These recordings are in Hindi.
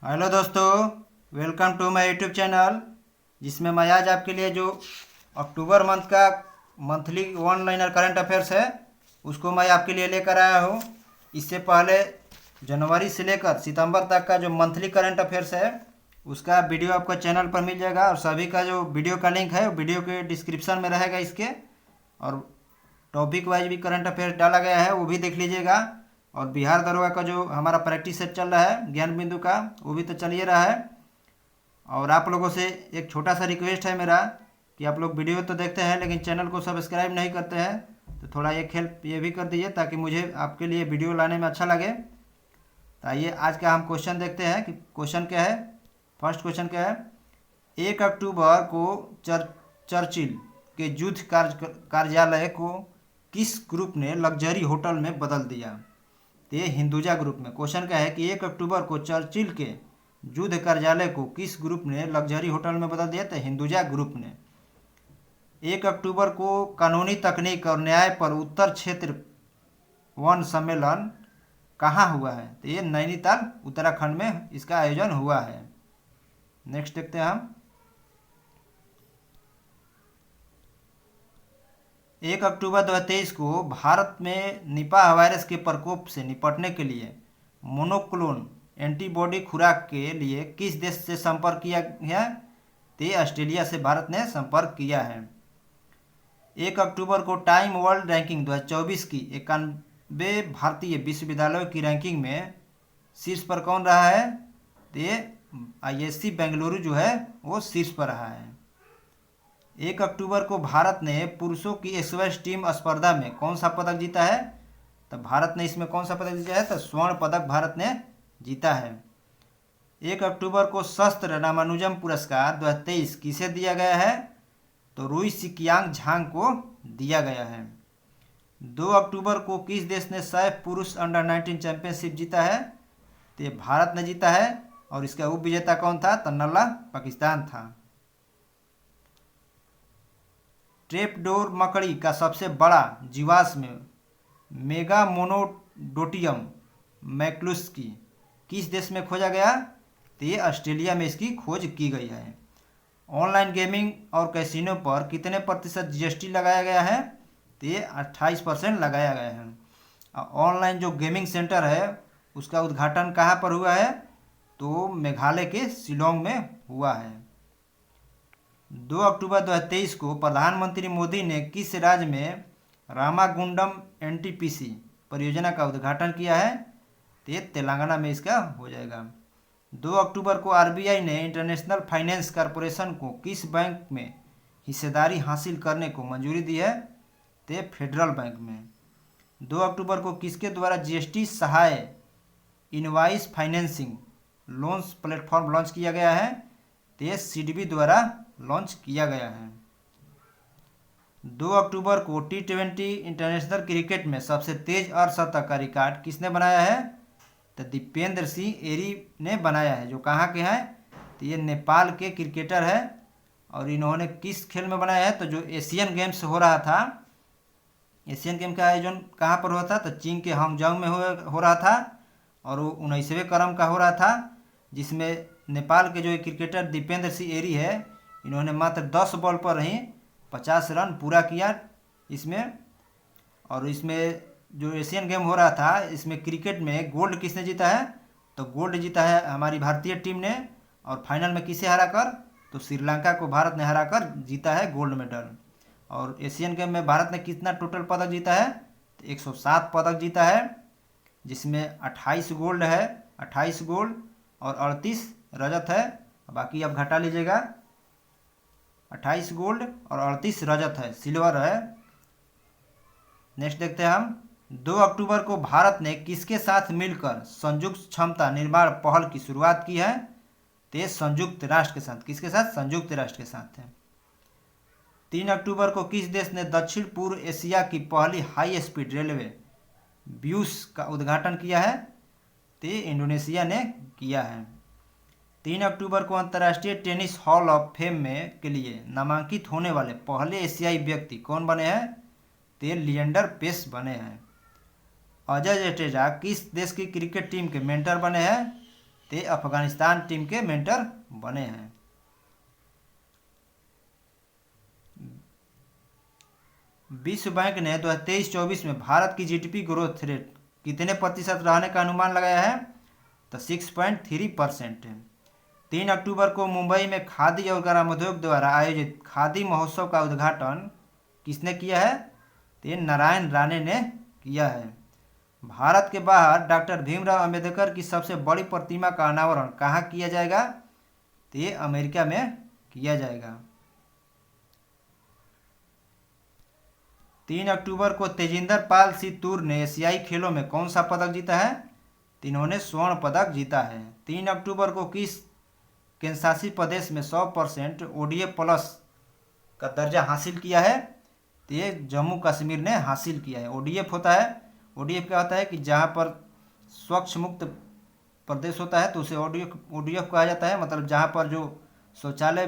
हेलो दोस्तों, welcome to my YouTube channel. जिसमें मैं आज आपके लिए जो अक्टूबर मंथ का monthly one liner current affairs है उसको मैं आपके लिए लेकर आया हूँ। इससे पहले जनवरी से लेकर सितंबर तक का जो मंथली करंट अफेयर्स है उसका वीडियो आपको चैनल पर मिल जाएगा, और सभी का जो वीडियो का लिंक है वो वीडियो के डिस्क्रिप्शन में रहेगा इसके। और टॉपिक वाइज भी करंट अफेयर्स डाला गया है, वो भी देख लीजिएगा। और बिहार दरोगा का जो हमारा प्रैक्टिस सेट चल रहा है ज्ञान बिंदु का, वो भी तो चल ही रहा है। और आप लोगों से एक छोटा सा रिक्वेस्ट है मेरा कि आप लोग वीडियो तो देखते हैं लेकिन चैनल को सब्सक्राइब नहीं करते हैं, तो थोड़ा एक हेल्प ये भी कर दीजिए ताकि मुझे आपके लिए वीडियो लाने में अच्छा लगे। तो आइए आज का हम क्वेश्चन देखते हैं कि क्वेश्चन क्या है। फर्स्ट क्वेश्चन क्या है। 1 अक्टूबर को चर्चिल के युद्ध कार्यालय को किस ग्रुप ने लग्जरी होटल में बदल दिया। तो ये हिंदुजा ग्रुप में क्वेश्चन क्या है कि 1 अक्टूबर को चर्चिल के युद्ध कार्यालय को किस ग्रुप ने लग्जरी होटल में बदल दिया। तो हिंदुजा ग्रुप ने। 1 अक्टूबर को कानूनी तकनीक और न्याय पर उत्तर क्षेत्र वन सम्मेलन कहाँ हुआ है। तो ये नैनीताल उत्तराखंड में इसका आयोजन हुआ है। नेक्स्ट देखते हैं हम। 1 अक्टूबर 2023 को भारत में निपाह वायरस के प्रकोप से निपटने के लिए मोनोक्लोन एंटीबॉडी खुराक के लिए किस देश से संपर्क किया गया। तो ऑस्ट्रेलिया से भारत ने संपर्क किया है। 1 अक्टूबर को टाइम वर्ल्ड रैंकिंग 2024 की 91 भारतीय विश्वविद्यालयों की रैंकिंग में शीर्ष पर कौन रहा है। तो ये ISC बेंगलुरु जो है वो शीर्ष पर रहा है। 1 अक्टूबर को भारत ने पुरुषों की स्क्वैश टीम स्पर्धा में कौन सा पदक जीता है। तो भारत ने इसमें कौन सा पदक जीता है। तो स्वर्ण पदक भारत ने जीता है। 1 अक्टूबर को शस्त्र रामानुजम पुरस्कार 2023 किसे दिया गया है। तो रुई सिकियांग झांग को दिया गया है। 2 अक्टूबर को किस देश ने सैफ पुरुष अंडर-19 चैंपियनशिप जीता है। तो ये भारत ने जीता है, और इसका उप विजेता कौन था। तो नल्ला पाकिस्तान था। ट्रैपडोर मकड़ी का सबसे बड़ा जीवाश्म मेगामोनोडोटियम मैक्लुस्की किस देश में खोजा गया। तो ये ऑस्ट्रेलिया में इसकी खोज की गई है। ऑनलाइन गेमिंग और कैसीनो पर कितने प्रतिशत GST लगाया गया है। तो ये 28% लगाया गया है। ऑनलाइन जो गेमिंग सेंटर है उसका उद्घाटन कहाँ पर हुआ है। तो मेघालय के शिलोंग में हुआ है। 2 अक्टूबर 2023 को प्रधानमंत्री मोदी ने किस राज्य में रामागुंडम NTPC परियोजना का उद्घाटन किया है। तो ये तेलंगाना में इसका हो जाएगा। 2 अक्टूबर को RBI ने इंटरनेशनल फाइनेंस कॉरपोरेशन को किस बैंक में हिस्सेदारी हासिल करने को मंजूरी दी है। तो ये फेडरल बैंक में। 2 अक्टूबर को किसके द्वारा GST Sahay invoice financing loans platform launch किया गया है। तो ये CDB द्वारा लॉन्च किया गया है। 2 अक्टूबर को T20 इंटरनेशनल क्रिकेट में सबसे तेज अर्धशतक का रिकॉर्ड किसने बनाया है। तो दीपेंद्र सिंह एरी ने बनाया है, जो कहाँ के हैं। तो ये नेपाल के क्रिकेटर है, और इन्होंने किस खेल में बनाया है। तो जो एशियन गेम्स हो रहा था, एशियन गेम का आयोजन कहाँ पर हुआ था। तो चीन के हांगजोंग में हो रहा था, और वो 19वें क्रम का हो रहा था, जिसमें नेपाल के जो क्रिकेटर दीपेंद्र सिंह एरी है, इन्होंने मात्र 10 बॉल पर ही 50 रन पूरा किया इसमें। और इसमें जो एशियन गेम हो रहा था इसमें क्रिकेट में गोल्ड किसने जीता है। तो गोल्ड जीता है हमारी भारतीय टीम ने, और फाइनल में किसे हराकर। तो श्रीलंका को भारत ने हराकर जीता है गोल्ड मेडल। और एशियन गेम में भारत ने कितना टोटल पदक जीता है। तो 107 पदक जीता है, जिसमें 28 गोल्ड है, 28 गोल्ड और 38 रजत है। बाकी आप घटा लीजिएगा। 28 गोल्ड और 38 रजत है, सिल्वर है। नेक्स्ट देखते हैं हम। 2 अक्टूबर को भारत ने किसके साथ मिलकर संयुक्त क्षमता निर्माण पहल की शुरुआत की है। तो ये संयुक्त राष्ट्र के साथ। किसके साथ। संयुक्त राष्ट्र के साथ है। 3 अक्टूबर को किस देश ने दक्षिण पूर्व एशिया की पहली हाई स्पीड रेलवे ब्यूस का उद्घाटन किया है। तो ये इंडोनेशिया ने किया है। 3 अक्टूबर को अंतर्राष्ट्रीय टेनिस हॉल ऑफ फेम में के लिए नामांकित होने वाले पहले एशियाई व्यक्ति कौन बने हैं। तो ये लिएंडर पेस बने हैं। अजय जडेजा किस देश की क्रिकेट टीम के मेंटर बने हैं। ते अफगानिस्तान टीम के मेंटर बने हैं। विश्व बैंक ने 2023-24 में भारत की जीडीपी ग्रोथ रेट कितने प्रतिशत रहने का अनुमान लगाया है? तो 6.3%। 3 अक्टूबर को मुंबई में खादी और ग्रामोद्योग द्वारा आयोजित खादी महोत्सव का उद्घाटन किसने किया है? तो ये नारायण राणे ने किया है। भारत के बाहर डॉक्टर भीमराव अंबेडकर की सबसे बड़ी प्रतिमा का अनावरण कहाँ किया जाएगा? तो ये अमेरिका में किया जाएगा। 3 अक्टूबर को तेजिंदर पाल सिंह तूर ने एशियाई खेलों में कौन सा पदक जीता है? तो इन्होंने स्वर्ण पदक जीता है। 3 अक्टूबर को किस केंद्रशासित प्रदेश में 100% ओडीएफ प्लस का दर्जा हासिल किया है? तो ये जम्मू कश्मीर ने हासिल किया है। ओडीएफ होता है, ओडीएफ क्या होता है कि जहाँ पर स्वच्छ मुक्त प्रदेश होता है तो उसे ओडीएफ कहा जाता है। मतलब जहाँ पर जो शौचालय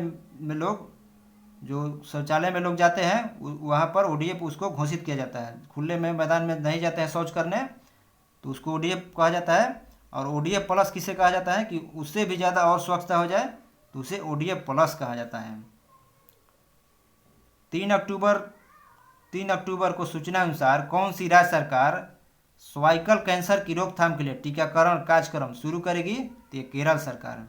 में लोग जाते हैं वहाँ पर ओडीएफ उसको घोषित किया जाता है। खुले में मैदान में नहीं जाते हैं शौच करने तो उसको ओडीएफ कहा जाता है। और ओडीएफ प्लस किसे कहा जाता है कि उससे भी ज़्यादा और स्वच्छता हो जाए तो उसे ओडीएफ प्लस कहा जाता है। 3 अक्टूबर को सूचना अनुसार कौन सी राज्य सरकार सर्वाइकल कैंसर की रोकथाम के लिए टीकाकरण कार्यक्रम शुरू करेगी? तो ये केरल सरकार।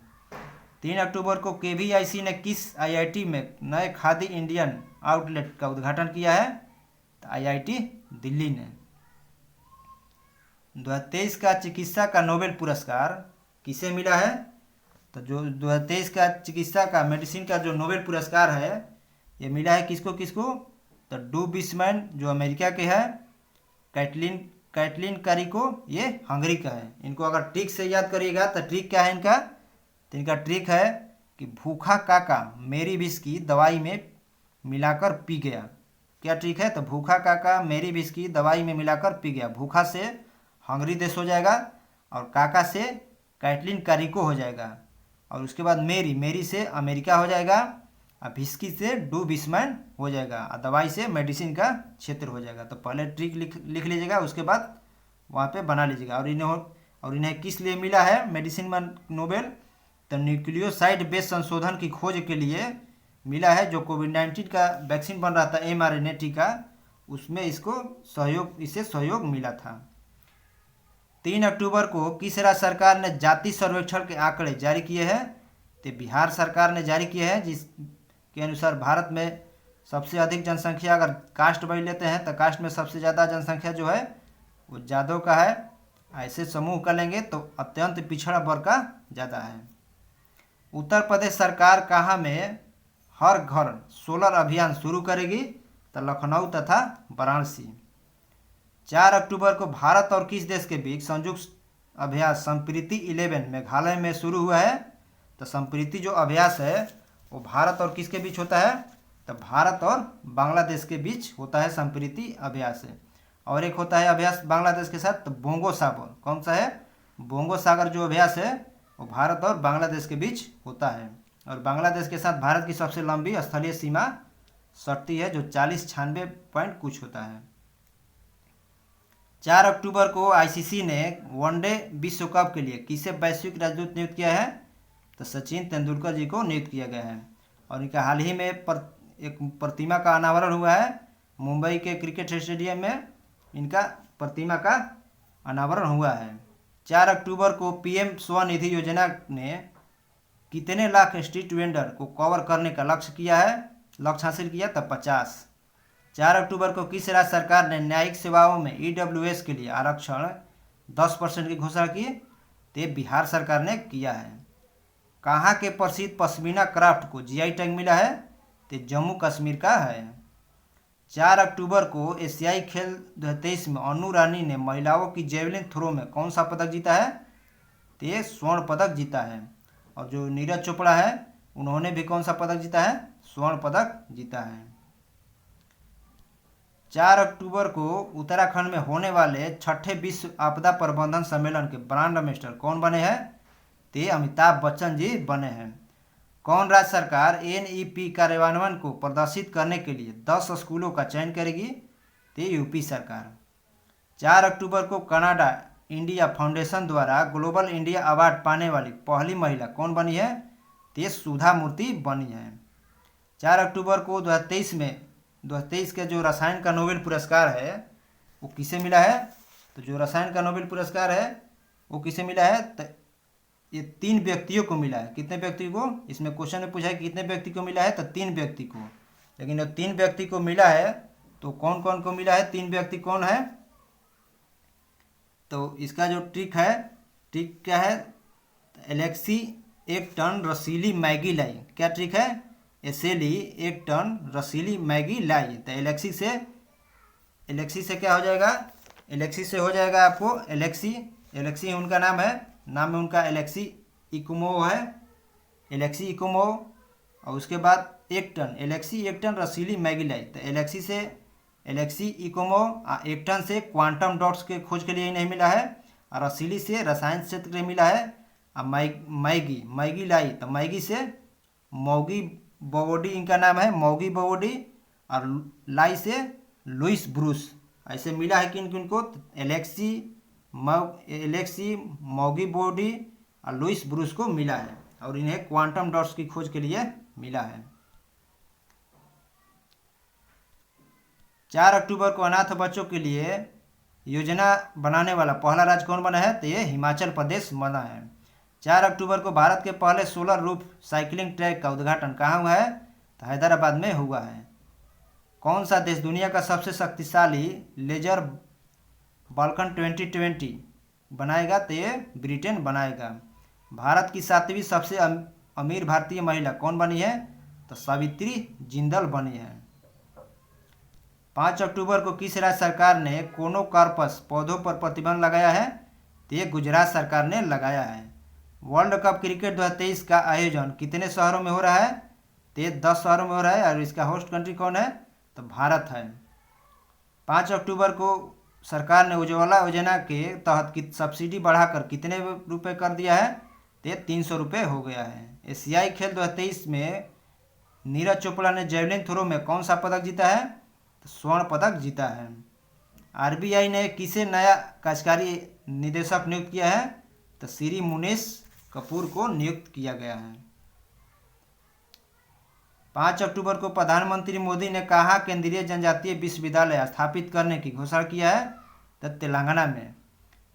3 अक्टूबर को केवीआईसी ने किस आईआईटी में नए खादी इंडियन आउटलेट का उद्घाटन किया है? तो आईआईटी दिल्ली ने। 2023 का चिकित्सा का नोबेल पुरस्कार किसे मिला है? तो जो 2023 का चिकित्सा का मेडिसिन का जो नोबेल पुरस्कार है ये मिला है किसको? तो डू बिस्मैन जो अमेरिका के है, कैटलिन कारिको ये हंगरी का है। इनको अगर ट्रिक से याद करिएगा तो ट्रिक क्या है इनका? तो इनका ट्रिक है कि भूखा काका मेरी विस्की दवाई में मिलाकर पी गया। क्या ट्रिक है? तो भूखा काका मेरी विस्की दवाई में मिलाकर पी गया। भूखा से हंगरी देश हो जाएगा और काका से कैटलिन कारिको हो जाएगा और उसके बाद मेरी से अमेरिका हो जाएगा और विस्की से डू बिस्मैन हो जाएगा और दवाई से मेडिसिन का क्षेत्र हो जाएगा। तो पहले ट्रिक लिख लीजिएगा, उसके बाद वहाँ पे बना लीजिएगा। और इन्हें किस लिए मिला है मेडिसिन में नोबेल? तो न्यूक्लियोसाइड बेस्ड संशोधन की खोज के लिए मिला है। जो कोविड-19 का वैक्सीन बन रहा था mRNA टीका, उसमें इसे सहयोग मिला था। 3 अक्टूबर को किस राज्य सरकार ने जाति सर्वेक्षण के आंकड़े जारी किए हैं? तो बिहार सरकार ने जारी किए हैं, जिसके अनुसार भारत में सबसे अधिक जनसंख्या अगर कास्ट वाइज लेते हैं तो कास्ट में सबसे ज़्यादा जनसंख्या जो है वो जादव का है। ऐसे समूह का लेंगे तो अत्यंत पिछड़ा वर्ग का ज़्यादा है। उत्तर प्रदेश सरकार कहाँ में हर घर सोलर अभियान शुरू करेगी? तो लखनऊ तथा वाराणसी। 4 अक्टूबर को भारत और किस देश के बीच संयुक्त अभ्यास संप्रीति 11 मेघालय में शुरू हुआ है? तो संप्रीति जो अभ्यास है वो भारत और किसके बीच होता है? तो भारत और बांग्लादेश के बीच होता है संप्रीति अभ्यास है। और एक होता है अभ्यास बांग्लादेश के साथ, तो बोंगो सागर। कौन सा है? बोंगो सागर जो अभ्यास है वो भारत और बांग्लादेश के बीच होता है। और बांग्लादेश के साथ भारत की सबसे लंबी स्थलीय सीमा सटती है जो 4096 पॉइंट कुछ होता है। 4 अक्टूबर को आईसीसी ने वनडे विश्व कप के लिए किसे वैश्विक राजदूत नियुक्त किया है? तो सचिन तेंदुलकर जी को नियुक्त किया गया है। और इनका हाल ही में एक प्रतिमा का अनावरण हुआ है मुंबई के क्रिकेट स्टेडियम में। इनका प्रतिमा का अनावरण हुआ है। 4 अक्टूबर को पीएम स्वनिधि योजना ने कितने लाख स्ट्रीट वेंडर को कवर करने का लक्ष्य हासिल किया? तो 50। 4 अक्टूबर को किस राज्य सरकार ने न्यायिक सेवाओं में ईडब्ल्यूएस के लिए आरक्षण 10% की घोषणा की? तो बिहार सरकार ने किया है। कहाँ के प्रसिद्ध पश्मीना क्राफ्ट को जीआई टैग मिला है? तो जम्मू कश्मीर का है। 4 अक्टूबर को एशियाई खेल 2023 में अनु रानी ने महिलाओं की जेवलिन थ्रो में कौन सा पदक जीता है? तो ये स्वर्ण पदक जीता है। और जो नीरज चोपड़ा है उन्होंने भी कौन सा पदक जीता है? स्वर्ण पदक जीता है। 4 अक्टूबर को उत्तराखंड में होने वाले 6ठे विश्व आपदा प्रबंधन सम्मेलन के ब्रांड एम्बेसडर कौन बने हैं? तो अमिताभ बच्चन जी बने हैं। कौन राज्य सरकार एनईपी कार्यान्वयन को प्रदर्शित करने के लिए 10 स्कूलों का चयन करेगी? तो यूपी सरकार। 4 अक्टूबर को कनाडा इंडिया फाउंडेशन द्वारा ग्लोबल इंडिया अवार्ड पाने वाली पहली महिला कौन बनी है? तो ये सुधा मूर्ति बनी है। 4 अक्टूबर को 2023 के जो रसायन का नोबेल पुरस्कार है वो किसे मिला है? तो जो रसायन का नोबेल पुरस्कार है वो किसे मिला है? तो ये 3 व्यक्तियों को मिला है। कितने व्यक्ति को? इसमें क्वेश्चन में पूछा है कि कितने व्यक्ति को मिला है, तो 3 व्यक्ति को। लेकिन जब 3 व्यक्ति को मिला है तो कौन कौन को मिला है? 3 व्यक्ति कौन है? तो इसका जो ट्रिक क्या है? एलेक्सी एक टन रसीली मैगी लाई। क्या ट्रिक है? एसेली एक टन रसीली मैगी लाई। तो एलेक्सी से क्या हो जाएगा? एलेक्सी से हो जाएगा आपको एलेक्सी उनका नाम में उनका एलेक्सी इकुमोव है, एलेक्सी इकुमोव। और उसके बाद एलेक्सी एक टन रसीली मैगी लाई। तो एलेक्सी इकुमोव एक टन से क्वांटम डॉट्स के खोज के लिए ही नहीं मिला है, और रसीली से रसायन क्षेत्र के लिए मिला है। और मैगी लाई, तो मैगी से मौगी बोवोडी इनका नाम है, मौगी बोवोडी। और लाई से लुइस ब्रूस। ऐसे मिला है किन किन को? एलेक्सी मौगी बोवोडी और लुइस ब्रूस को मिला है, और इन्हें क्वांटम डॉट्स की खोज के लिए मिला है। 4 अक्टूबर को अनाथ बच्चों के लिए योजना बनाने वाला पहला राज्य कौन बना है? तो ये हिमाचल प्रदेश बना है। 4 अक्टूबर को भारत के पहले सोलर रूफ साइकिलिंग ट्रैक का उद्घाटन कहाँ हुआ है? तो हैदराबाद में हुआ है। कौन सा देश दुनिया का सबसे शक्तिशाली लेजर बाल्कन 2020 बनाएगा? तो ये ब्रिटेन बनाएगा। भारत की 7वीं सबसे अमीर भारतीय महिला कौन बनी है? तो सावित्री जिंदल बनी है। 5 अक्टूबर को किस राज्य सरकार ने कोनोकार्पस पौधों पर प्रतिबंध लगाया है? तो ये गुजरात सरकार ने लगाया है। वर्ल्ड कप क्रिकेट 2023 का आयोजन कितने शहरों में हो रहा है? तो ये 10 शहरों में हो रहा है, और इसका होस्ट कंट्री कौन है? तो भारत है। 5 अक्टूबर को सरकार ने उज्ज्वला योजना के तहत सब्सिडी बढ़ाकर कितने रुपए कर दिया है? तो ये 300 रुपये हो गया है। एशियाई खेल 2023 में नीरज चोपड़ा ने जेवलिन थ्रो में कौन सा पदक जीता है? तो स्वर्ण पदक जीता है। आरबीआई ने किसे नया कार्यकारी निदेशक नियुक्त किया है? तो श्री मुनेश कपूर को नियुक्त किया गया है। 5 अक्टूबर को प्रधानमंत्री मोदी ने कहा केंद्रीय जनजातीय विश्वविद्यालय स्थापित करने की घोषणा किया है? तो तेलंगाना में।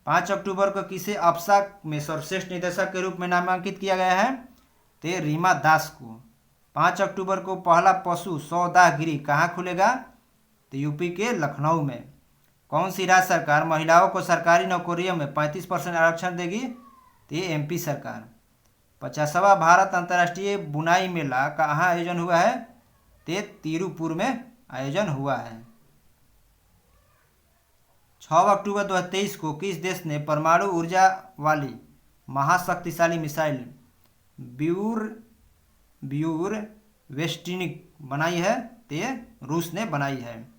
5 अक्टूबर को किसे अप्सा में सर्वश्रेष्ठ निदेशक के रूप में नामांकित किया गया है? तो रीमा दास को। 5 अक्टूबर को पहला पशु सौदाह गृह कहाँ खुलेगा? तो यूपी के लखनऊ में। कौन सी राज्य सरकार महिलाओं को सरकारी नौकरियों में 35% आरक्षण देगी? तो ये एमपी सरकार। 50वां भारत अंतर्राष्ट्रीय बुनाई मेला कहाँ आयोजन हुआ है? तो तिरुपुर में आयोजन हुआ है। 6 अक्टूबर 2023 को किस देश ने परमाणु ऊर्जा वाली महाशक्तिशाली मिसाइल ब्यूर-वेस्टिनिक बनाई है? तो ये रूस ने बनाई है।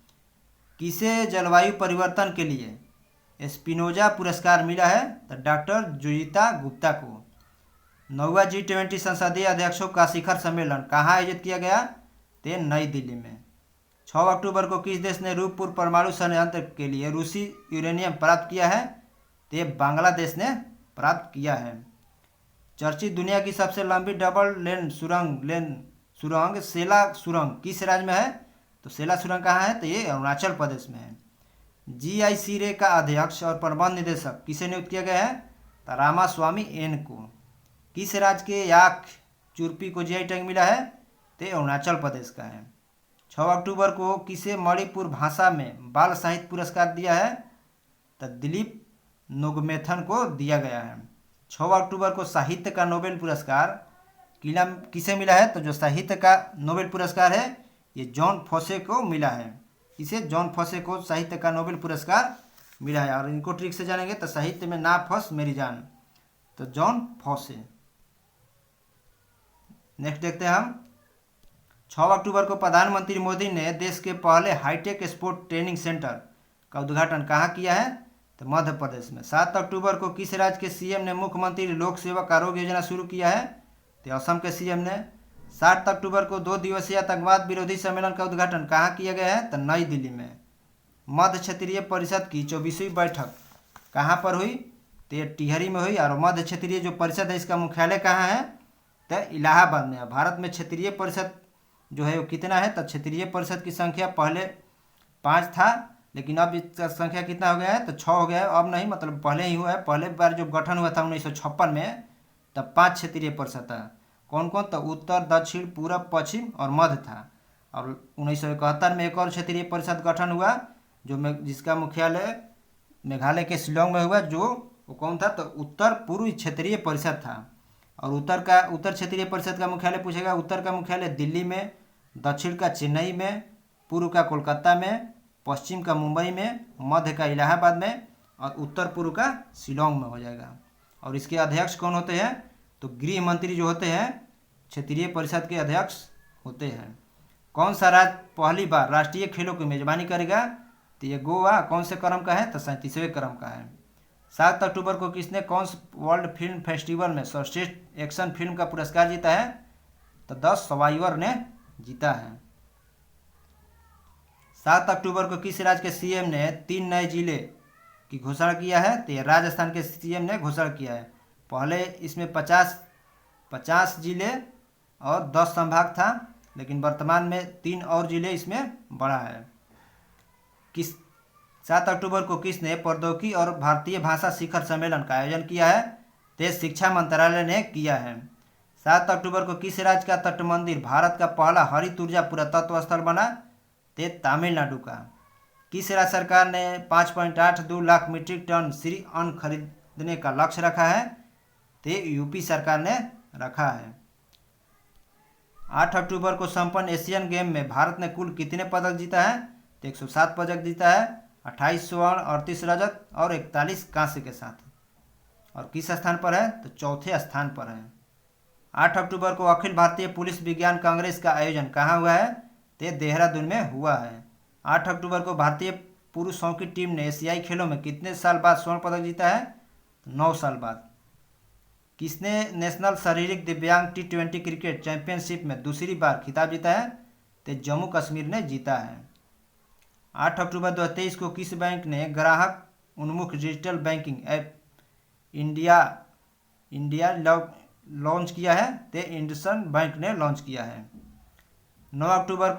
किसे जलवायु परिवर्तन के लिए स्पिनोजा पुरस्कार मिला है? तो डॉक्टर जुजिता गुप्ता को। 9वां G20 संसदीय अध्यक्षों का शिखर सम्मेलन कहाँ आयोजित किया गया? तो नई दिल्ली में। 6 अक्टूबर को किस देश ने रूपपुर परमाणु संयंत्र के लिए रूसी यूरेनियम प्राप्त किया है? तो बांग्लादेश ने प्राप्त किया है। चर्चित दुनिया की सबसे लंबी डबल लेन सुरंग सेला सुरंग किस राज्य में है? तो सेला सुरंग कहाँ है? तो ये अरुणाचल प्रदेश में है। GIC का अध्यक्ष और प्रबंध निदेशक किसे नियुक्त किया गया है? तो रामास्वामी एन को। किस राज्य के याक चुरपी को GI टैग मिला है? तो अरुणाचल प्रदेश का है। 6 अक्टूबर को किसे मणिपुर भाषा में बाल साहित्य पुरस्कार दिया है? तो दिलीप नोगमेथन को दिया गया है। 6 अक्टूबर को साहित्य का नोबेल पुरस्कार किसे मिला है? तो जो साहित्य का नोबेल पुरस्कार है ये जॉन फोसे को मिला है। इसे जॉन फोसे को साहित्य का नोबेल पुरस्कार मिला है। और इनको ट्रिक से जानेंगे तो साहित्य में ना फंस मेरी जान, तो जॉन फोसे। नेक्स्ट देखते हैं हम। 6 अक्टूबर को प्रधानमंत्री मोदी ने देश के पहले हाईटेक स्पोर्ट ट्रेनिंग सेंटर का उद्घाटन कहाँ किया है? तो मध्य प्रदेश में। 7 अक्टूबर को किस राज्य के सीएम ने मुख्यमंत्री लोक सेवक आरोग्य योजना शुरू किया है? तो असम के सीएम ने। 7 अक्टूबर को 2 दिवसीय आतंकवाद विरोधी सम्मेलन का उद्घाटन कहाँ किया गया है? तो नई दिल्ली में। मध्य क्षेत्रीय परिषद की 24वीं बैठक कहाँ पर हुई? तो ये टिहरी में हुई। और मध्य क्षेत्रीय जो परिषद है इसका मुख्यालय कहाँ है, तो इलाहाबाद में है। भारत में क्षेत्रीय परिषद जो है वो कितना है, तो क्षेत्रीय परिषद की संख्या पहले 5 था, लेकिन अब इसका संख्या कितना हो गया है, तो 6 हो गया है। अब नहीं, मतलब पहले ही हुआ है। पहले बार जो गठन हुआ था 1956 में, तब 5 क्षेत्रीय परिषद था। कौन कौन, तो उत्तर, दक्षिण, पूरब, पश्चिम और मध्य था। और 1971 में एक और क्षेत्रीय परिषद गठन हुआ जिसका मुख्यालय मेघालय के शिलोंग में हुआ। वो कौन था, तो उत्तर पूर्व क्षेत्रीय परिषद था। और उत्तर क्षेत्रीय परिषद का मुख्यालय पूछेगा। उत्तर का मुख्यालय दिल्ली में, दक्षिण का चेन्नई में, पूर्व का कोलकाता में, पश्चिम का मुंबई में, मध्य का इलाहाबाद में और उत्तर पूर्व का शिलोंग में हो जाएगा। और इसके अध्यक्ष कौन होते हैं, तो गृह मंत्री जो होते हैं क्षेत्रीय परिषद के अध्यक्ष होते हैं। कौन सा राज्य पहली बार राष्ट्रीय खेलों की मेजबानी करेगा, तो ये गोवा कौन से क्रम का है, तो 37वें क्रम का है। 7 अक्टूबर को किसने कौन वर्ल्ड फिल्म फेस्टिवल में सर्वश्रेष्ठ एक्शन फिल्म का पुरस्कार जीता है, तो द सर्वाइवर ने जीता है। 7 अक्टूबर को किस राज्य के सीएम ने 3 नए जिले की घोषणा किया है, तो ये राजस्थान के सीएम ने घोषणा किया है। पहले इसमें 50 जिले और 10 संभाग था, लेकिन वर्तमान में 3 और जिले इसमें बढ़ा है। 7 अक्टूबर को किसने प्रौद्योगिकी और भारतीय भाषा शिखर सम्मेलन का आयोजन किया है, तो शिक्षा मंत्रालय ने किया है। 7 अक्टूबर को किस राज्य का तट मंदिर भारत का पहला हरित ऊर्जा पुरातत्व स्थल बना, तो तमिलनाडु का। किस राज्य सरकार ने 5.82 लाख मीट्रिक टन श्री अन्न खरीदने का लक्ष्य रखा है, तो यूपी सरकार ने रखा है। 8 अक्टूबर को संपन्न एशियन गेम में भारत ने कुल कितने पदक जीता है, तो 107 पदक जीता है। 28 स्वर्ण, 38 रजत और 41 कांस्य के साथ। और किस स्थान पर है, तो चौथे स्थान पर है। 8 अक्टूबर को अखिल भारतीय पुलिस विज्ञान कांग्रेस का आयोजन कहाँ हुआ है, तो देहरादून में हुआ है। 8 अक्टूबर को भारतीय पुरुष हॉकी टीम ने एशियाई खेलों में कितने साल बाद स्वर्ण पदक जीता है, 9 साल बाद। किसने नेशनल शारीरिक दिव्यांग T20 क्रिकेट चैंपियनशिप में दूसरी बार खिताब जीता है, तो जम्मू कश्मीर ने जीता है। 8 अक्टूबर 2023 को किस बैंक ने ग्राहक उन्मुख digital banking app India launch किया है, तो इंडसन बैंक ने लॉन्च किया है। 9 अक्टूबर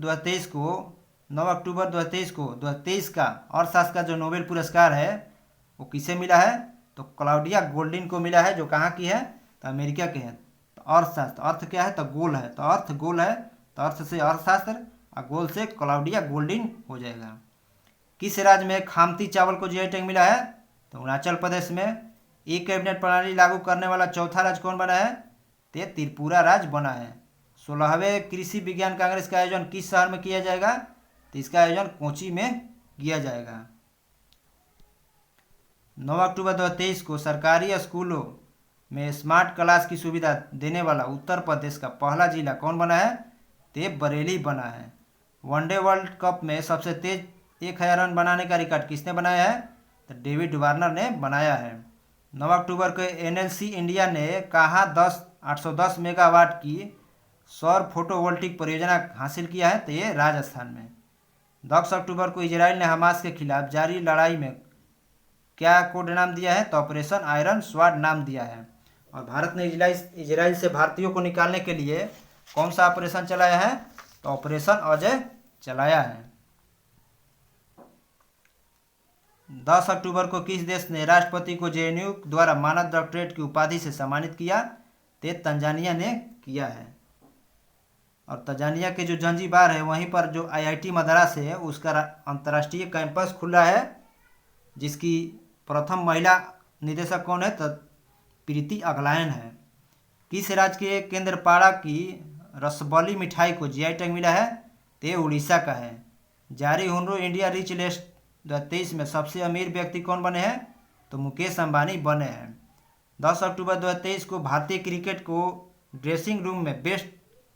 2023 को 2023 का अर्थशास्त्र का जो नोबेल पुरस्कार है वो किसे मिला है, तो क्लाउडिया गोल्डिन को मिला है, जो कहाँ की है, तो अमेरिका के हैं। तो अर्थशास्त्र, अर्थ क्या है, तो गोल है, तो अर्थ गोल है, तो अर्थ से अर्थशास्त्र और गोल से क्लाउडिया गोल्डिन हो जाएगा। किस राज्य में खामती चावल को जीआई टैग मिला है, तो अरुणाचल प्रदेश में। ई कैबिनेट प्रणाली लागू करने वाला चौथा राज्य कौन बना है, तो त्रिपुरा राज्य बना है। 16वें कृषि विज्ञान कांग्रेस का आयोजन किस शहर में किया जाएगा, तो इसका आयोजन कोची में किया जाएगा। 9 अक्टूबर 2023 को सरकारी स्कूलों में स्मार्ट क्लास की सुविधा देने वाला उत्तर प्रदेश का पहला जिला कौन बना है, तो बरेली बना है। वनडे वर्ल्ड कप में सबसे तेज 1000 रन बनाने का रिकॉर्ड किसने बनाया है, तो डेविड वार्नर ने बनाया है। 9 अक्टूबर को एनएलसी इंडिया ने कहाँ 810 मेगावाट की सौर फोटोवोल्टिक परियोजना हासिल किया है, तो ये राजस्थान में। 10 अक्टूबर को इजराइल ने हमास के खिलाफ जारी लड़ाई में क्या कोड नाम दिया है, तो ऑपरेशन आयरन स्वॉर्ड नाम दिया है। और भारत ने इजराइल से भारतीयों को निकालने के लिए कौन सा ऑपरेशन चलाया है, तो ऑपरेशन अजय चलाया है। 10 अक्टूबर को किस देश ने राष्ट्रपति को जेएनयू द्वारा मानद डॉक्टरेट की उपाधि से सम्मानित किया, तो तंजानिया ने किया है। और तंजानिया के जो जंजीबार है वहीं पर जो आईआईटी मद्रास है उसका अंतर्राष्ट्रीय कैंपस खुला है, जिसकी प्रथम महिला निदेशक कौन है, तो प्रीति अगलायन है। किस राज्य के केंद्रपाड़ा की रसबली मिठाई को जीआई टैग मिला है, तो उड़ीसा का है। जारी हुनरो इंडिया रिच लिस्ट 2023 में सबसे अमीर व्यक्ति कौन बने हैं, तो मुकेश अंबानी बने हैं। 10 अक्टूबर 2023 को भारतीय क्रिकेट को ड्रेसिंग रूम में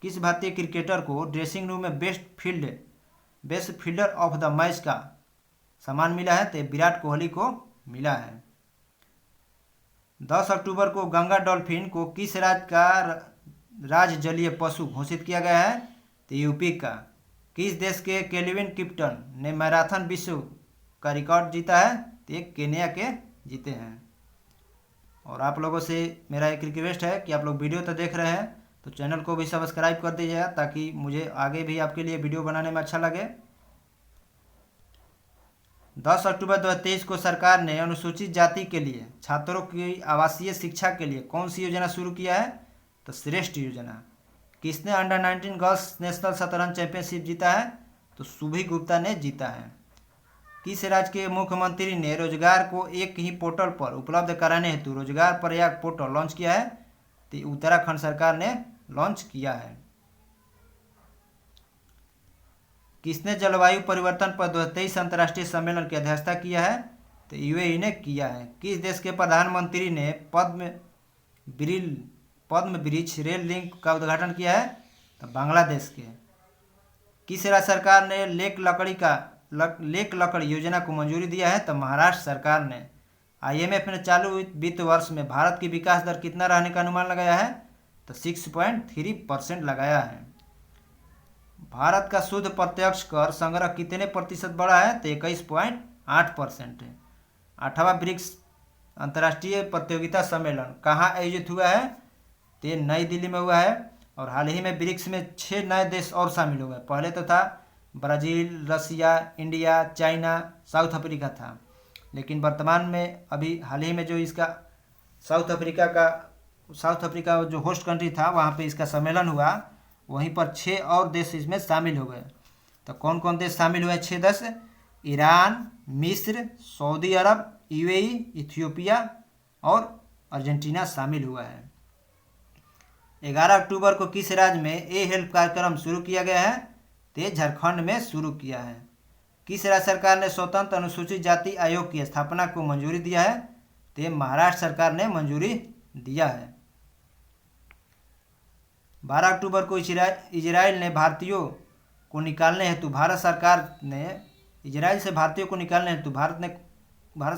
किस भारतीय क्रिकेटर को ड्रेसिंग रूम में best fielder of the match का सम्मान मिला है, तो विराट कोहली को मिला है। 10 अक्टूबर को गंगा डॉल्फिन को किस राज्य का राज्य जलीय पशु घोषित किया गया है, तो यूपी का। किस देश के केल्विन किप्टन ने मैराथन विश्व का रिकॉर्ड जीता है, तो केन्या के जीते हैं। और आप लोगों से मेरा एक रिक्वेस्ट है कि आप लोग वीडियो तो देख रहे हैं तो चैनल को भी सब्सक्राइब कर दीजिएगा, ताकि मुझे आगे भी आपके लिए वीडियो बनाने में अच्छा लगे। 10 अक्टूबर 2023 को सरकार ने अनुसूचित जाति के लिए छात्रों की आवासीय शिक्षा के लिए कौन सी योजना शुरू किया है? तो श्रेष्ठ योजना। किसने अंडर 19 गर्ल्स नेशनल शतरंज चैंपियनशिप जीता है? तो सुभी गुप्ता ने जीता है। किस राज्य के मुख्यमंत्री ने रोजगार को एक ही पोर्टल पर उपलब्ध कराने हेतु रोजगार प्रयाग पोर्टल लॉन्च किया है? तो उत्तराखंड सरकार ने लॉन्च किया है। किसने जलवायु परिवर्तन पर 2023 अंतर्राष्ट्रीय सम्मेलन की अध्यक्षता किया है? तो यूएई ने किया है। किस देश के प्रधानमंत्री ने पद्म ब्रिज रेल लिंक का उद्घाटन किया है? तो बांग्लादेश के। किस राज्य सरकार ने लेक लकड़ी योजना को मंजूरी दिया है? तो महाराष्ट्र सरकार ने। आईएमएफ ने चालू वित्त वर्ष में भारत की विकास दर कितना रहने का अनुमान लगाया है? तो 6.3% लगाया है। भारत का शुद्ध प्रत्यक्ष कर संग्रह कितने प्रतिशत बढ़ा है? तो 21.8% है। 8वां ब्रिक्स अंतर्राष्ट्रीय प्रतियोगिता सम्मेलन कहाँ आयोजित हुआ है? तो नई दिल्ली में हुआ है। और हाल ही में ब्रिक्स में 6 नए देश और शामिल हुए। पहले तो था ब्राज़ील, रसिया, इंडिया, चाइना, साउथ अफ्रीका था, लेकिन वर्तमान में अभी हाल ही में जो इसका साउथ अफ्रीका जो होस्ट कंट्री था वहाँ पे इसका सम्मेलन हुआ, वहीं पर 6 और देश इसमें शामिल हो गए। तो कौन कौन देश शामिल हुए? 6 देश: ईरान, मिस्र, सऊदी अरब, यूएई, इथियोपिया और अर्जेंटीना शामिल हुआ है। 11 अक्टूबर को किस राज्य में ए हेल्प कार्यक्रम शुरू किया गया है? तो झारखंड में शुरू किया है। किस राज्य सरकार ने स्वतंत्र अनुसूचित जाति आयोग की स्थापना को मंजूरी दिया है? तो महाराष्ट्र सरकार ने मंजूरी दिया है। 12 अक्टूबर को इजराइल ने भारतीयों को निकालने हेतु भारत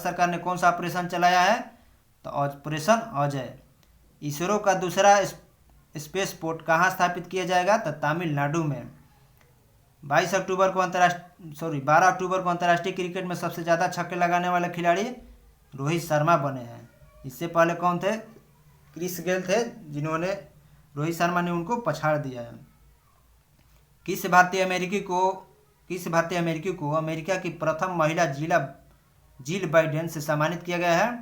सरकार ने कौन सा ऑपरेशन चलाया है? तो ऑपरेशन अजय। इसरो का दूसरा स्पेसपोर्ट कहाँ स्थापित किया जाएगा? तो तमिलनाडु में। 12 अक्टूबर को अंतर्राष्ट्रीय क्रिकेट में सबसे ज़्यादा छक्के लगाने वाले खिलाड़ी रोहित शर्मा बने हैं। इससे पहले कौन थे? क्रिस गेल थे, जिन्होंने रोहित शर्मा ने उनको पछाड़ दिया है। किस भारतीय अमेरिकी को अमेरिका की प्रथम महिला जिल बाइडेन से सम्मानित किया गया है?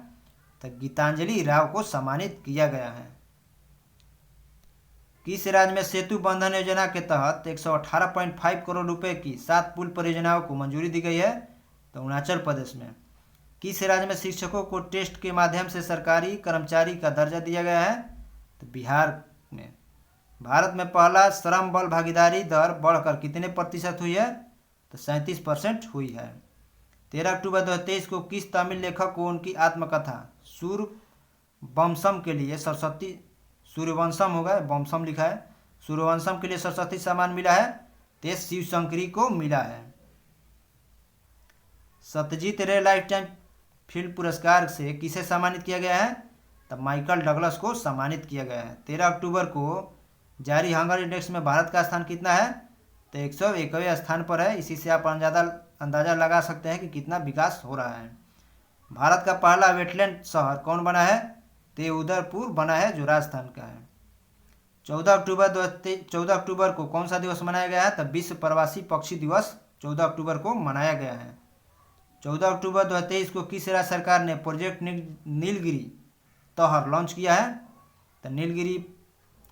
तो गीतांजलि राव को सम्मानित किया गया है। किस राज्य में सेतु बंधन योजना के तहत 118.5 करोड़ रुपए की 7 पुल परियोजनाओं को मंजूरी दी गई है? तो अरुणाचल प्रदेश में। किस राज्य में शिक्षकों को टेस्ट के माध्यम से सरकारी कर्मचारी का दर्जा दिया गया है? तो बिहार में। भारत में पहला श्रम बल भागीदारी दर बढ़कर कितने प्रतिशत हुई है? तो 37% हुई है। 13 अक्टूबर 2023 को किस तमिल लेखक को उनकी आत्मकथा सूर्यवंशम के लिए सूर्यवंशम के लिए सरस्वती सम्मान मिला है? तो शिव शंकरी को मिला है। सत्यजीत रे लाइफ टाइम फिल्म पुरस्कार से किसे सम्मानित किया गया है? तो माइकल डगलस को सम्मानित किया गया है। 13 अक्टूबर को जारी हंगर इंडेक्स में भारत का स्थान कितना है? तो 101वें स्थान पर है। इसी से आप अंदाजा लगा सकते हैं कि कितना विकास हो रहा है। भारत का पहला वेटलैंड शहर कौन बना है? तो उदयपुर बना है, जो राजस्थान का है। 14 अक्टूबर को कौन सा दिवस मनाया गया है? तो विश्व प्रवासी पक्षी दिवस 14 अक्टूबर को मनाया गया है। 14 अक्टूबर 2023 को किस राज्य सरकार ने प्रोजेक्ट नीलगिरी तहर लॉन्च किया है? तो नीलगिरी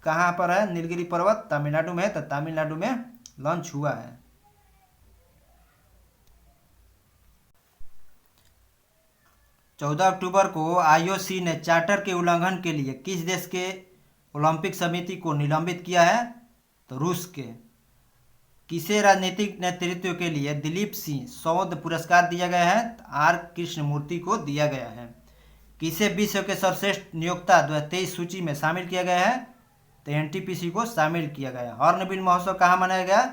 कहाँ पर है? नीलगिरी पर्वत तमिलनाडु में है, तो तमिलनाडु में लॉन्च हुआ है। 14 अक्टूबर को आईओसी ने चार्टर के उल्लंघन के लिए किस देश के ओलंपिक समिति को निलंबित किया है? तो रूस के। किसे राजनीतिक नेतृत्व के लिए दिलीप सिंह सौद पुरस्कार दिया गया है? तो आर कृष्णमूर्ति को दिया गया है। किसे विश्व के सर्वश्रेष्ठ नियोक्ता 2023 सूची में शामिल किया गया है? तो एनटीपीसी को शामिल किया गया। हॉर्नबिल महोत्सव कहाँ मनाया गया?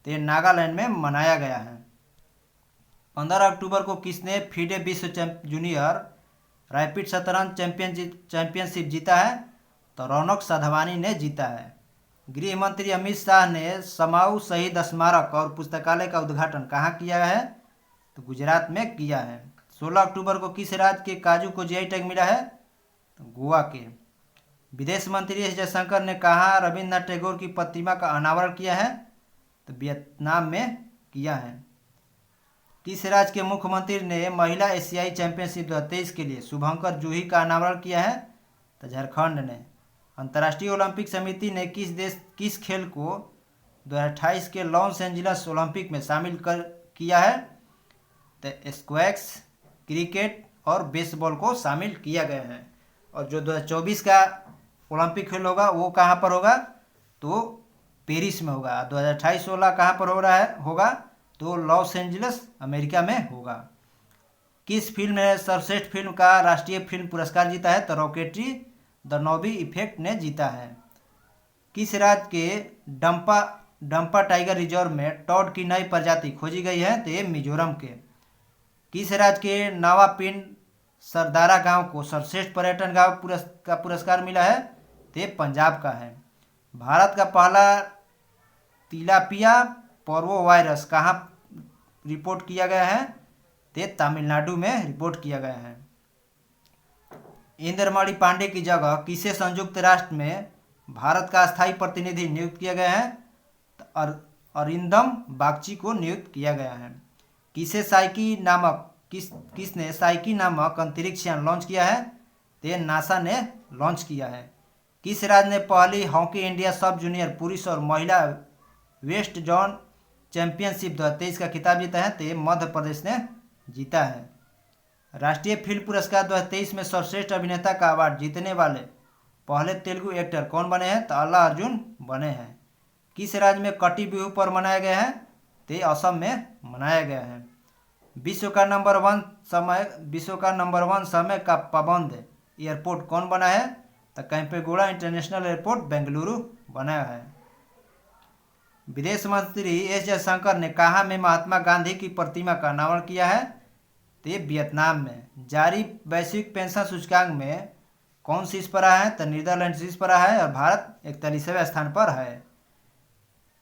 तो नागालैंड में मनाया गया है। 15 अक्टूबर को किसने फीडे विश्व जूनियर रैपिड शतरंज चैंपियनशिप जीता है? तो रौनक साधवानी ने जीता है। गृह मंत्री अमित शाह ने समाऊ शहीद स्मारक और पुस्तकालय का उद्घाटन कहाँ किया है? तो गुजरात में किया है। 16 अक्टूबर को किस राज्य के काजू को जीआई टैग मिला है? तो गोवा के। विदेश मंत्री एस जयशंकर ने कहा रविन्द्रनाथ टैगोर की प्रतिमा का अनावरण किया है? तो वियतनाम में किया है। किस राज्य के मुख्यमंत्री ने महिला एशियाई चैंपियनशिप 2023 के लिए शुभंकर जूही का अनावरण किया है? तो झारखंड ने। अंतर्राष्ट्रीय ओलंपिक समिति ने किस खेल को 2028 के लॉस एंजिल्स ओलंपिक में शामिल किया है? तो स्क्वैश, क्रिकेट और बेसबॉल को शामिल किया गया है। और जो 2024 का ओलंपिक खेल होगा वो कहाँ पर होगा? तो पेरिस में होगा। 2028 वाला कहाँ पर हो रहा है होगा? तो लॉस एंजिल्स अमेरिका में होगा। किस फिल्म ने सर्वश्रेष्ठ फिल्म का राष्ट्रीय फिल्म पुरस्कार जीता है? तो रॉकेटरी द नोबी इफेक्ट ने जीता है। किस राज्य के डंपा टाइगर रिजर्व में टॉड की नई प्रजाति खोजी गई है? तो ये मिजोरम के। किस राज्य के नावापिंड सरदारा गांव को सर्वश्रेष्ठ पर्यटन गांव का पुरस्कार मिला है? तो ये पंजाब का है। भारत का पहला तिलापिया पर्वो वायरस कहाँ रिपोर्ट किया गया है? तो तमिलनाडु में रिपोर्ट किया गया है। इंद्रमणि पांडे की जगह किसे संयुक्त राष्ट्र में भारत का स्थायी प्रतिनिधि नियुक्त किया गया है? तो अरिंदम बागची को नियुक्त किया गया है। किसने साइकी नामक अंतरिक्ष यान लॉन्च किया है? तो नासा ने लॉन्च किया है। किस राज्य ने पहली हॉकी इंडिया सब जूनियर पुरुष और महिला वेस्ट जोन चैंपियनशिप 2023 का खिताब जीता है? तो मध्य प्रदेश ने जीता है। राष्ट्रीय फिल्म पुरस्कार 2023 में सर्वश्रेष्ठ अभिनेता का अवार्ड जीतने वाले पहले तेलुगु एक्टर कौन बने हैं? तो अल्ला अर्जुन बने हैं। किस राज्य में कटी बिहू पर मनाया गया है? तो असम में मनाया गया है। विश्व का नंबर वन समय का पाबंद एयरपोर्ट कौन बना है? तो कैंपेगौड़ा इंटरनेशनल एयरपोर्ट बेंगलुरु बना है। विदेश मंत्री एस जयशंकर ने कहाँ में महात्मा गांधी की प्रतिमा का अनावरण किया है? तो वियतनाम में। जारी वैश्विक पेंशन सूचकांक में कौन शीर्ष पर रहा है? तो नीदरलैंड शीर्ष पर रहा है और भारत 41वें स्थान पर है।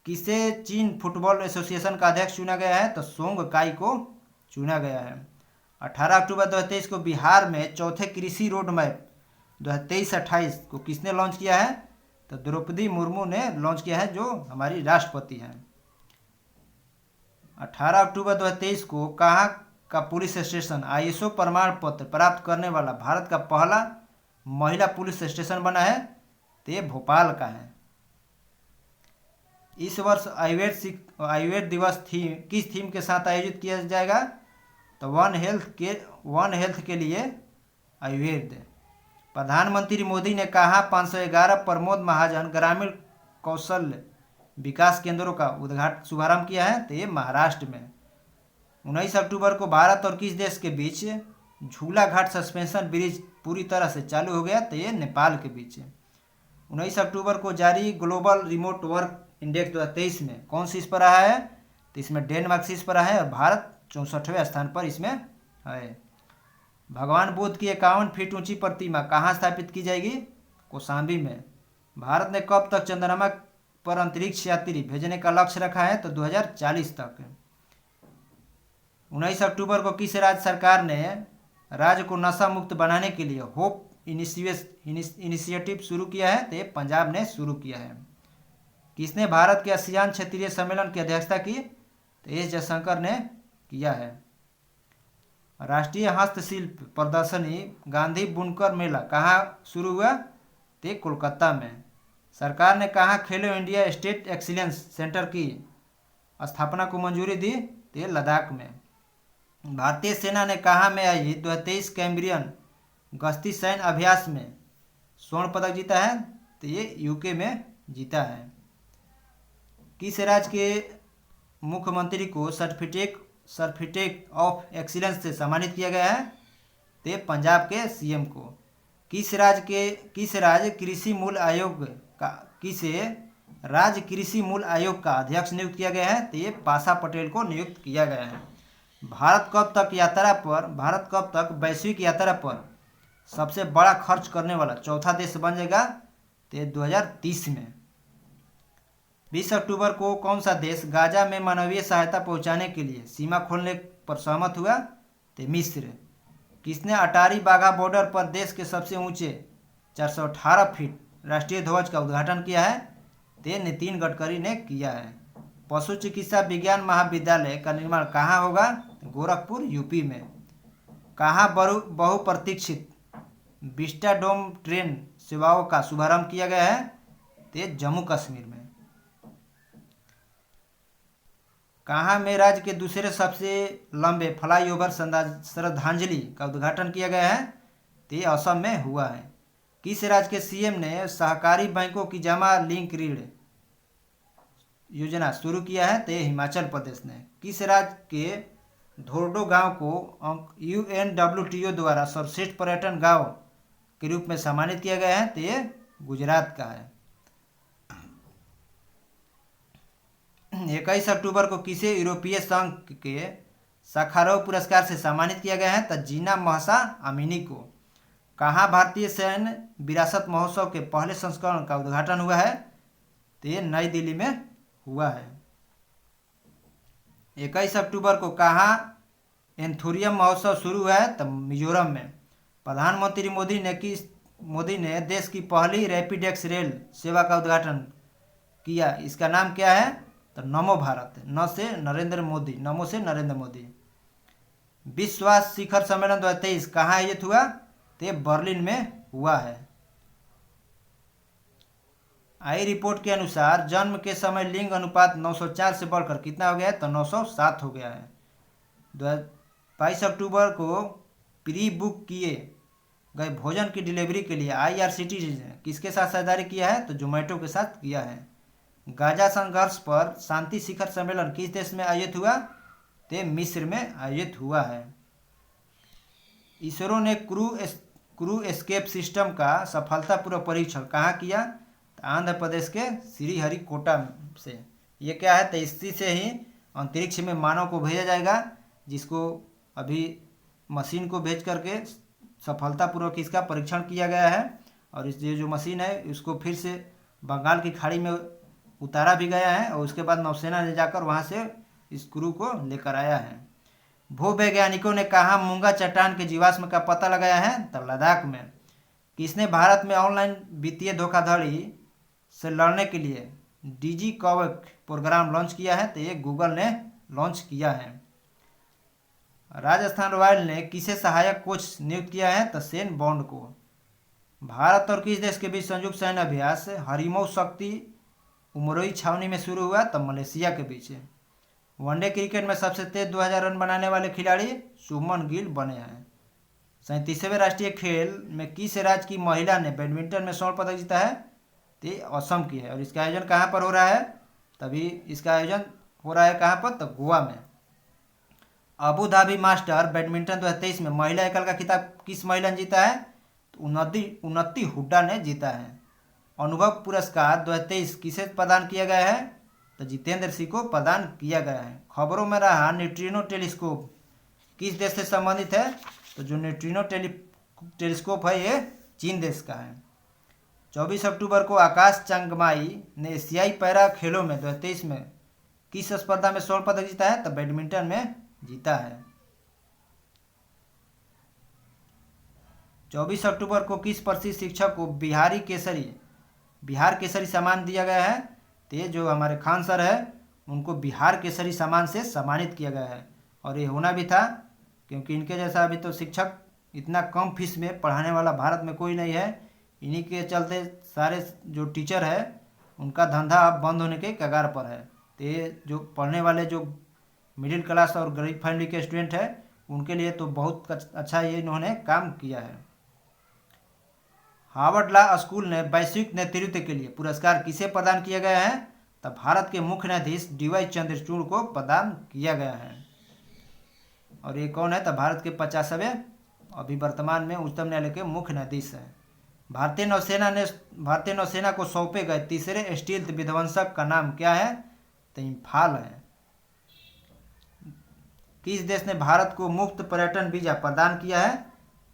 किसे चीन फुटबॉल एसोसिएशन का अध्यक्ष चुना गया है? तो सोंग काई को चुना गया है। 18 अक्टूबर 2023 को बिहार में चौथे कृषि रोड मैप 2023-28 को किसने लॉन्च किया है? तो द्रौपदी मुर्मू ने लॉन्च किया है, जो हमारी राष्ट्रपति हैं। 18 अक्टूबर 2023 को कहाँ का पुलिस स्टेशन आईएसओ प्रमाण पत्र प्राप्त करने वाला भारत का पहला महिला पुलिस स्टेशन बना है? तो ये भोपाल का है। इस वर्ष आयुर्वेद दिवस किस थीम के साथ आयोजित किया जाएगा? तो वन हेल्थ के लिए आयुर्वेद। प्रधानमंत्री मोदी ने कहा 511 प्रमोद महाजन ग्रामीण कौशल्य विकास केंद्रों का शुभारंभ किया है? तो ये महाराष्ट्र में। 19 अक्टूबर को भारत और किस देश के बीच झूला घाट सस्पेंशन ब्रिज पूरी तरह से चालू हो गया? तो ये नेपाल के बीच। 19 अक्टूबर को जारी ग्लोबल रिमोट वर्क इंडेक्स 2023 में कौन शीर्ष पर रहा है? तो इसमें डेनमार्क शीर्ष पर रहा है और भारत 64वें स्थान पर इसमें है। भगवान बुद्ध की 51 फीट ऊंची प्रतिमा कहाँ स्थापित की जाएगी? कौशाम्बी में। भारत ने कब तक चंद्रमा पर अंतरिक्ष यात्री भेजने का लक्ष्य रखा है? तो 2040 तक। 19 अक्टूबर को किस राज्य सरकार ने राज्य को नशा मुक्त बनाने के लिए होप इनिशिएटिव शुरू किया है? तो ये पंजाब ने शुरू किया है। किसने भारत के आसियान क्षेत्रीय सम्मेलन की अध्यक्षता की? तो एस जयशंकर ने किया है। राष्ट्रीय हस्तशिल्प प्रदर्शनी गांधी बुनकर मेला कहाँ शुरू हुआ? तो कोलकाता में। सरकार ने कहाँ खेलो इंडिया स्टेट एक्सीलेंस सेंटर की स्थापना को मंजूरी दी? तो लद्दाख में। भारतीय सेना ने कहाँ में आयोजित 2023 कैम्ब्रियन गश्ती सैन्य अभ्यास में स्वर्ण पदक जीता है? तो ये यूके में जीता है। किस राज्य के मुख्यमंत्री को सर्टिफिकेट ऑफ एक्सीलेंस से सम्मानित किया गया है? तो पंजाब के सीएम को। किस राज्य कृषि मूल्य आयोग का अध्यक्ष नियुक्त किया गया है? तो ये पाशा पटेल को नियुक्त किया गया है। भारत कब तक वैश्विक यात्रा पर सबसे बड़ा खर्च करने वाला चौथा देश बन जाएगा? तो 2030 में। 20 अक्टूबर को कौन सा देश गाजा में मानवीय सहायता पहुंचाने के लिए सीमा खोलने पर सहमत हुआ? तो मिस्र। किसने अटारी वाघा बॉर्डर पर देश के सबसे ऊंचे 418 फीट राष्ट्रीय ध्वज का उद्घाटन किया है? तो नितिन गडकरी ने किया है। पशु चिकित्सा विज्ञान महाविद्यालय का निर्माण कहाँ होगा? गोरखपुर यूपी में। कहाँ बहुप्रतीक्षित विस्टाडोम ट्रेन सेवाओं का शुभारंभ किया गया है? तो जम्मू कश्मीर में। कहाँ में राज्य के दूसरे सबसे लंबे फ्लाईओवर श्रद्धांजलि का उद्घाटन किया गया है? तो असम में हुआ है। किस राज्य के सीएम ने सहकारी बैंकों की जमा लिंक ऋण योजना शुरू किया है? तो हिमाचल प्रदेश ने। किस राज्य के धोर्डो गांव को UNWTO द्वारा सर्वश्रेष्ठ पर्यटन गांव के रूप में सम्मानित किया गया है? तो गुजरात का है। 21 अक्टूबर को किसे यूरोपीय संघ के साखारोव पुरस्कार से सम्मानित किया गया है? तो जीना महसा अमीनी को। कहाँ भारतीय सैन्य विरासत महोत्सव के पहले संस्करण का उद्घाटन हुआ है? तो ये नई दिल्ली में हुआ है। 21 अक्टूबर को कहाँ एंथोरियम महोत्सव शुरू हुआ है? तो मिजोरम में। प्रधानमंत्री मोदी ने देश की पहली रैपिड एक्स रेल सेवा का उद्घाटन किया। इसका नाम क्या है? तो नमो भारत। नमो से नरेंद्र मोदी। विश्व स्वास्थ्य शिखर सम्मेलन 2023 कहाँ आयोजित हुआ? तो बर्लिन में हुआ है। आई रिपोर्ट के अनुसार जन्म के समय लिंग अनुपात 904 से बढ़कर कितना हो गया है? तो 907 हो गया है। 22 अक्टूबर को प्री बुक किए गए भोजन की डिलीवरी के लिए IRCTC ने किसके साथ साझेदारी किया है? तो जोमेटो के साथ किया है। गाजा संघर्ष पर शांति शिखर सम्मेलन किस देश में आयोजित हुआ? तो मिस्र में आयोजित हुआ है। इसरो ने क्रू एस्केप सिस्टम का सफलतापूर्वक परीक्षण कहाँ किया? तो आंध्र प्रदेश के श्रीहरिकोटा से। ये क्या है? तो इसी से ही अंतरिक्ष में मानव को भेजा जाएगा, जिसको अभी मशीन को भेज करके सफलतापूर्वक इसका परीक्षण किया गया है। और इस जो मशीन है उसको फिर से बंगाल की खाड़ी में उतारा भी गया है और उसके बाद नौसेना ने जाकर वहाँ से इस क्रू को लेकर आया है। भूवैज्ञानिकों ने कहाँ मूंगा चट्टान के जीवाश्म का पता लगाया है? तो लद्दाख में। किसने भारत में ऑनलाइन वित्तीय धोखाधड़ी से लड़ने के लिए डिजिकॉवक प्रोग्राम लॉन्च किया है? तो ये गूगल ने लॉन्च किया है। राजस्थान रॉयल ने किसे सहायक कोच नियुक्त किया है? तो शेन बॉन्ड को। भारत और किस देश के बीच संयुक्त सैन्य अभ्यास हरिमो शक्ति उमरोई छावनी में शुरू हुआ? तो मलेशिया के बीच। वनडे क्रिकेट में सबसे तेज 2000 रन बनाने वाले खिलाड़ी शुभमन गिल बने हैं। 37वें राष्ट्रीय खेल में किस राज्य की महिला ने बैडमिंटन में स्वर्ण पदक जीता है? तो असम की है। और इसका आयोजन कहाँ पर हो रहा है? तभी इसका आयोजन हो रहा है कहाँ पर? तो गोवा में। अबू धाबी मास्टर बैडमिंटन 2023 में महिला एकल का खिताब किस महिला ने जीता है? तो उन्नति हुड्डा ने जीता है। अनुभव पुरस्कार 2023 किसे प्रदान किया गया है? तो जितेंद्र सिंह को प्रदान किया गया है। खबरों में रहा न्यूट्रिनो टेलीस्कोप किस देश से संबंधित है? तो जो न्यूट्रिनो टेलीस्कोप है ये चीन देश का है। 24 अक्टूबर को आकाश चांगमाई ने एशियाई पैरा खेलों में 2023 में किस स्पर्धा में स्वर्ण पदक जीता है? तो बैडमिंटन में जीता है। 24 अक्टूबर को किस प्रसिद्ध शिक्षक को बिहार केसरी सम्मान दिया गया है? तो ये जो हमारे खान सर है उनको बिहार केसरी सम्मान से सम्मानित किया गया है। और ये होना भी था, क्योंकि इनके जैसा अभी तो शिक्षक इतना कम फीस में पढ़ाने वाला भारत में कोई नहीं है। इन्हीं के चलते सारे जो टीचर है उनका धंधा अब बंद होने के कगार पर है। तो ये जो पढ़ने वाले जो मिडिल क्लास और गरीब फैमिली के स्टूडेंट है उनके लिए तो बहुत अच्छा ये इन्होंने काम किया है। हार्वर्ड लॉ स्कूल ने वैश्विक नेतृत्व के लिए पुरस्कार किसे प्रदान किया गया है? तो भारत के मुख्य न्यायाधीश DY चंद्रचूड़ को प्रदान किया गया है। और ये कौन है? तो भारत के 50वें अभी वर्तमान में उच्चतम न्यायालय के मुख्य न्यायाधीश हैं। भारतीय नौसेना को सौंपे गए तीसरे स्टील्थ विध्वंसक का नाम क्या है? तो इम्फाल है। किस देश ने भारत को मुफ्त पर्यटन वीजा प्रदान किया है?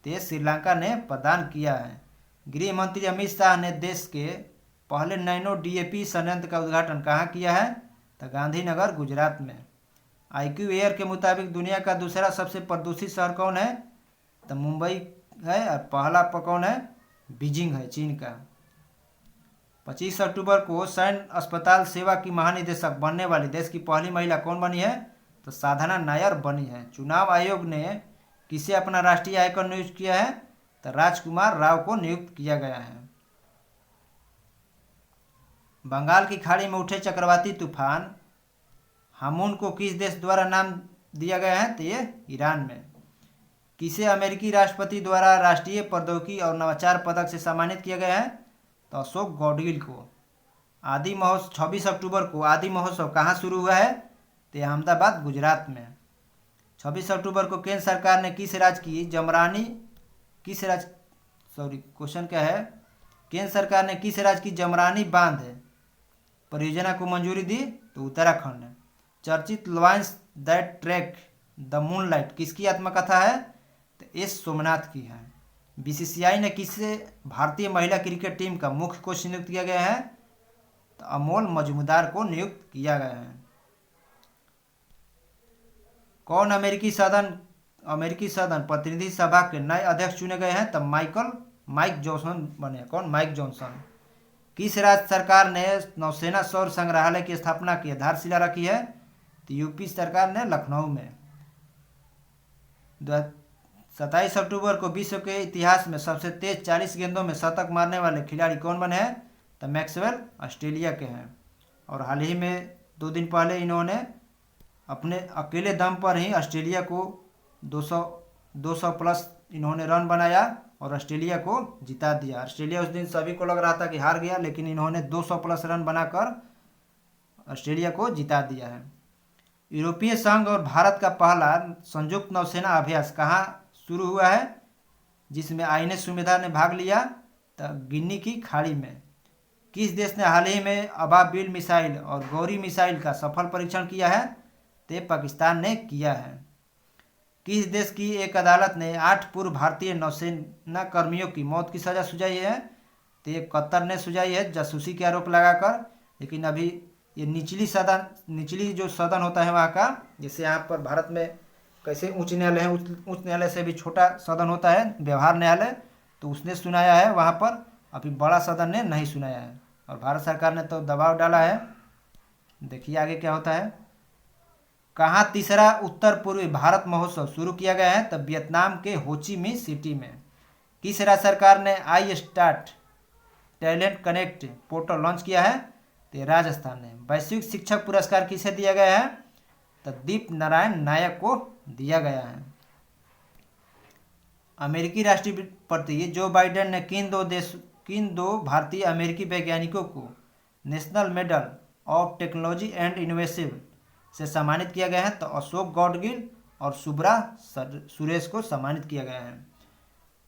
तो श्रीलंका ने प्रदान किया है। गृह मंत्री अमित शाह ने देश के पहले नैनो DAP संयंत्र का उद्घाटन कहाँ किया है? तो गांधीनगर गुजरात में। IQ एयर के मुताबिक दुनिया का दूसरा सबसे प्रदूषित शहर कौन है? तो मुंबई है, और पहला कौन है, बीजिंग है, चीन का। 25 अक्टूबर को सैन्य अस्पताल सेवा की महानिदेशक बनने वाली देश की पहली महिला कौन बनी है, तो साधना नायर बनी है। चुनाव आयोग ने किसे अपना राष्ट्रीय आयकर नियुक्त किया है, तो राजकुमार राव को नियुक्त किया गया है। बंगाल की खाड़ी में उठे चक्रवाती तूफान हामून को किस देश द्वारा नाम दिया गया है, तो ये ईरान में। किसे अमेरिकी राष्ट्रपति द्वारा राष्ट्रीय प्रौद्योगिकी और नवाचार पदक से सम्मानित किया गया है, तो अशोक गॉडगिल को। आदि महोत्सव 26 अक्टूबर को आदि महोत्सव कहाँ शुरू हुआ है, तो अहमदाबाद गुजरात में। 26 अक्टूबर को केंद्र सरकार ने क्वेश्चन क्या है, केंद्र सरकार ने किस राज्य की जमरानी बांध परियोजना को मंजूरी दी, तो उत्तराखंड। चर्चित lions that track the moonlight किसकी आत्मकथा है, तो एस सोमनाथ की है। बीसीसीआई ने किसे भारतीय महिला क्रिकेट टीम का मुख्य कोच नियुक्त किया गया है, तो अमोल मजूमदार को नियुक्त किया गया है। कौन अमेरिकी सदन प्रतिनिधि सभा के नए अध्यक्ष चुने गए हैं, तो माइक जॉनसन बने। कौन, माइक जॉनसन। किस राज्य सरकार ने नौसेना सौर संग्रहालय की स्थापना की आधारशिला रखी है, तो यूपी सरकार ने लखनऊ में। 27 अक्टूबर को विश्व के इतिहास में सबसे तेज 40 गेंदों में शतक मारने वाले खिलाड़ी कौन बने हैं, तो मैक्सवेल ऑस्ट्रेलिया के हैं। और हाल ही में 2 दिन पहले इन्होंने अपने अकेले दम पर ही ऑस्ट्रेलिया को 200 प्लस इन्होंने रन बनाया और ऑस्ट्रेलिया को जिता दिया। ऑस्ट्रेलिया उस दिन सभी को लग रहा था कि हार गया, लेकिन इन्होंने 200 प्लस रन बनाकर ऑस्ट्रेलिया को जिता दिया है। यूरोपीय संघ और भारत का पहला संयुक्त नौसेना अभ्यास कहाँ शुरू हुआ है, जिसमें आईएनएस सुमेधा ने भाग लिया, तो गिनी की खाड़ी में। किस देश ने हाल ही में अबाबिल मिसाइल और गौरी मिसाइल का सफल परीक्षण किया है, तो पाकिस्तान ने किया है। किस देश की एक अदालत ने 8 पूर्व भारतीय नौसेना कर्मियों की मौत की सजा सुझाई है, तो ये कतर ने सुझाई है जासूसी के आरोप लगाकर। लेकिन अभी ये निचली जो सदन होता है वहाँ का, जैसे यहाँ पर भारत में कैसे उच्च न्यायालय है, उच्च न्यायालय से भी छोटा सदन होता है व्यवहार न्यायालय, तो उसने सुनाया है वहाँ पर, अभी बड़ा सदन ने नहीं सुनाया है। और भारत सरकार ने तो दबाव डाला है, देखिए आगे क्या होता है। कहाँ तीसरा उत्तर पूर्वी भारत महोत्सव शुरू किया गया है, तो वियतनाम के होची मिन्ह सिटी में। किस राज्य सरकार ने I start talent connect portal launch किया है, तो राजस्थान ने। वैश्विक शिक्षक पुरस्कार किसे दिया गया है, तो दीप नारायण नायक को दिया गया है। अमेरिकी राष्ट्रपति जो बाइडेन ने किन दो भारतीय अमेरिकी वैज्ञानिकों को national medal of technology and innovation से सम्मानित किया गया है, तो अशोक गॉडगिल और सुब्रा सुरेश को सम्मानित किया गया है।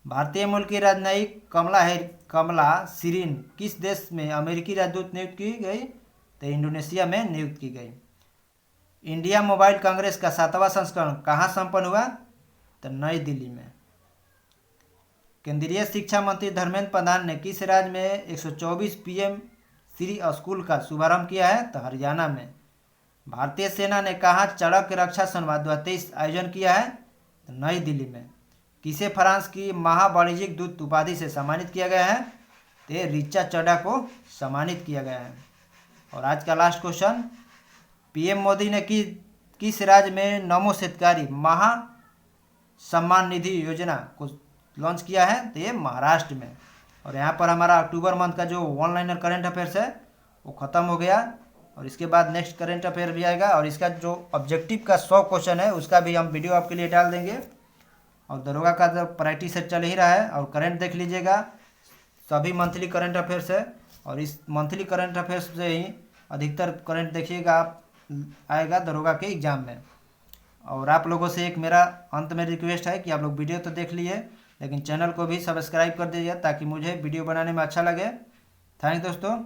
भारतीय मूल की राजनयिक कमला शिरीन किस देश में अमेरिकी राजदूत नियुक्त की गई, तो इंडोनेशिया में नियुक्त की गई। इंडिया मोबाइल कांग्रेस का 7वां संस्करण कहाँ संपन्न हुआ, तो नई दिल्ली में। केंद्रीय शिक्षा मंत्री धर्मेंद्र प्रधान ने किस राज्य में 124 पीएम श्री स्कूल का शुभारंभ किया है, तो हरियाणा में। भारतीय सेना ने कहाँ चड़क रक्षा संवाद 2023 आयोजन किया है, तो नई दिल्ली में। किसे फ्रांस की महावाणिज्यिक दूत उपाधि से सम्मानित किया गया है, तो रिचा चड्ढा को सम्मानित किया गया है। और आज का लास्ट क्वेश्चन, पीएम मोदी ने किस राज्य में नमो शेतकारी महा सम्मान निधि योजना को लॉन्च किया है, तो ये महाराष्ट्र में। और यहाँ पर हमारा अक्टूबर मंथ का जो ऑनलाइनर करंट अफेयर्स है वो ख़त्म हो गया, और इसके बाद नेक्स्ट करंट अफेयर भी आएगा, और इसका जो ऑब्जेक्टिव का 100 क्वेश्चन है उसका भी हम वीडियो आपके लिए डाल देंगे। और दरोगा का तो प्रैक्टिस सेट चल ही रहा है, और करंट देख लीजिएगा, सभी मंथली करंट अफेयर्स है, और इस मंथली करंट अफेयर्स से ही अधिकतर करंट देखिएगा आप आएगा दरोगा के एग्ज़ाम में। और आप लोगों से एक मेरा अंत में रिक्वेस्ट है कि आप लोग वीडियो तो देख लिए, लेकिन चैनल को भी सब्सक्राइब कर दीजिए ताकि मुझे वीडियो बनाने में अच्छा लगे। थैंक दोस्तों।